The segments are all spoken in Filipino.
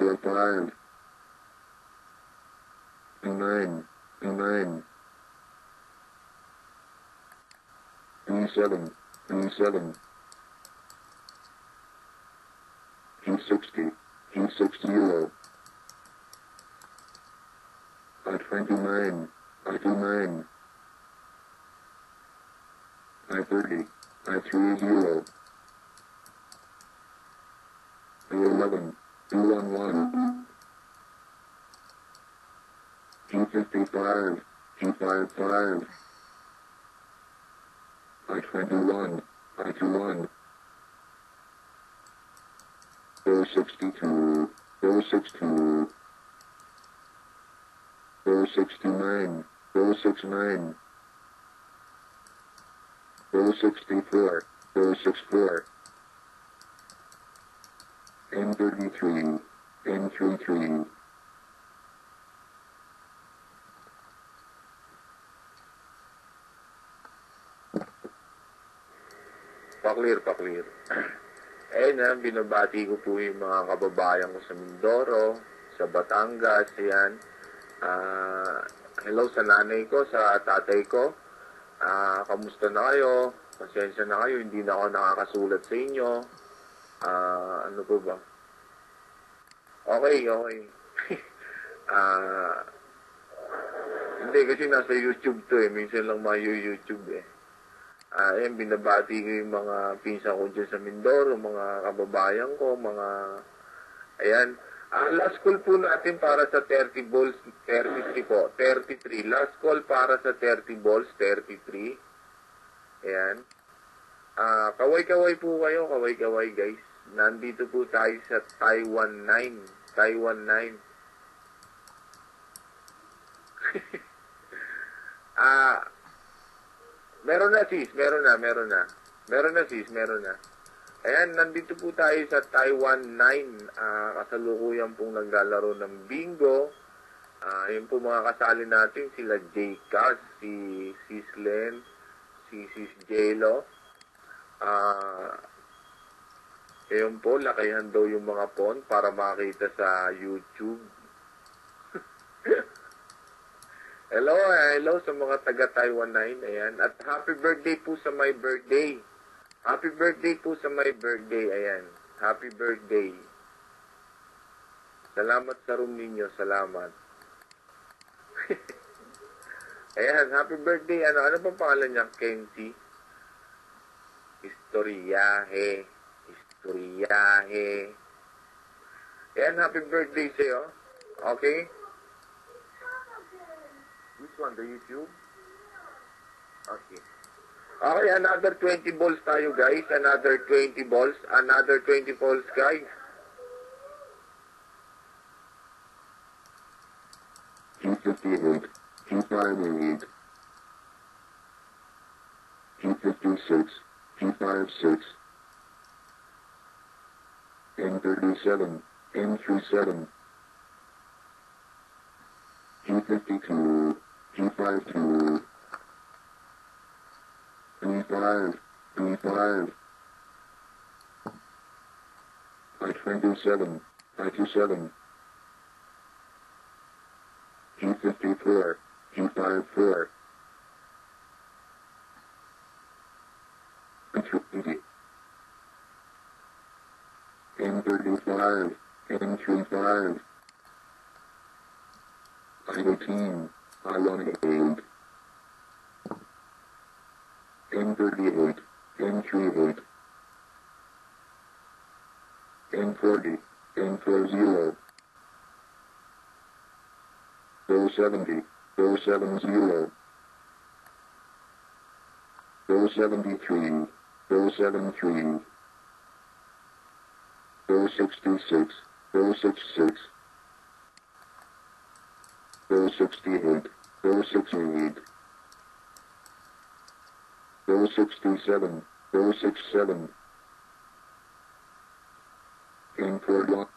45, B9, B9, B7, B7, G60, G60, I29, I29, I30, I30, B11, B11, G55, G55, I21, I21, 462, 462, 469, 469, 464, 464, N33, N33, Pa-clear. Eh na, binabati ko po yung mga kababayan ko sa Mindoro, sa Batangas, yan. Hello sa nanay ko, sa tatay ko. Kamusta na kayo? Pasensya na kayo, hindi na ako nakakasulat sa inyo. Ano po ba? Okay. Hindi, kasi nasa YouTube to eh. Minsan lang YouTube eh. Ayan, binabati ko yung mga pinsan ko dyan sa Mindoro, mga kababayan ko, ayan. Last call po natin para sa 30 balls, 33 po, 33. Last call para sa 30 balls, 33. Ayan. Kaway-kaway po kayo, kaway-kaway guys. Nandito po tayo sa Taiwan 9. Taiwan 9. Meron na sis, meron na. Ayan, nandito po tayo sa Taiwan 9. Kasalukuyan pong naglalaro ng bingo. Yun po mga kasali natin, sila J. Cass, si Sis Len, si Sis Jelo. Ayun po, lakayan daw yung mga pawn para makita sa YouTube. Hello sa mga taga Taiwan 9, ayan. At happy birthday po sa my birthday. Happy birthday po sa my birthday, ayan. Happy birthday. Salamat sa room ninyo, salamat. Ayan, happy birthday. Ano bang pangalan niya? Kenzie? Historiahe. Ayan, happy birthday sa'yo. Okay? Which one? The YouTube? Okay. Okay, another 20 balls tayo guys. Another 20 balls, guys. G58, G58, G56, G56, N37, N37, G52, G52, B5, B5, I27, I27, G54, G54, B380, N35, N35, I18, I18, N38, N38, N40, N40, 470, 470, 473, 473, 466, 466, 468, 468, 467, 467, N41,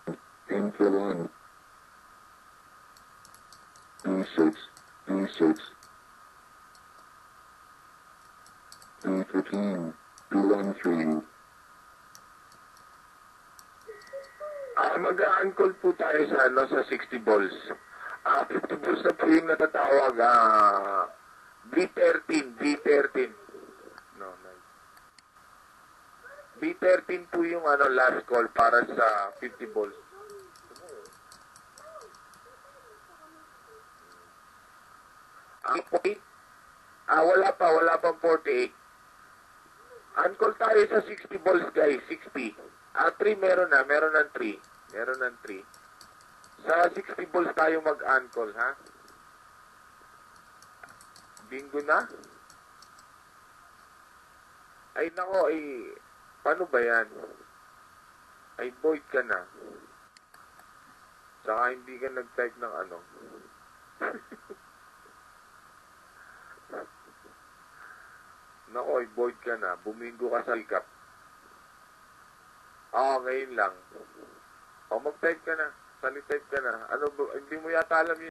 N41, B6, B6, B15, B13, Mag-a-uncall po tayo sa, sa 60 balls. 50 balls na po yung natatawag, B13, B13. No, no. B13 po yung last call para sa 50 balls. Wala pang 48. Uncall tayo sa 60 balls, guys, 60. 3 meron ng 3. Meron ng 3. Sa 60 balls tayo mag-uncall, ha? Bingo na? Ay, nako, paano ba yan? Ay, void ka na. Saka hindi ka nag-type ng ano. Nako, ay, void ka na. Bumingo ka sa recap. Ngayon lang. Mag-type ka na. Sali-type ka na. Hindi mo yata alam yun.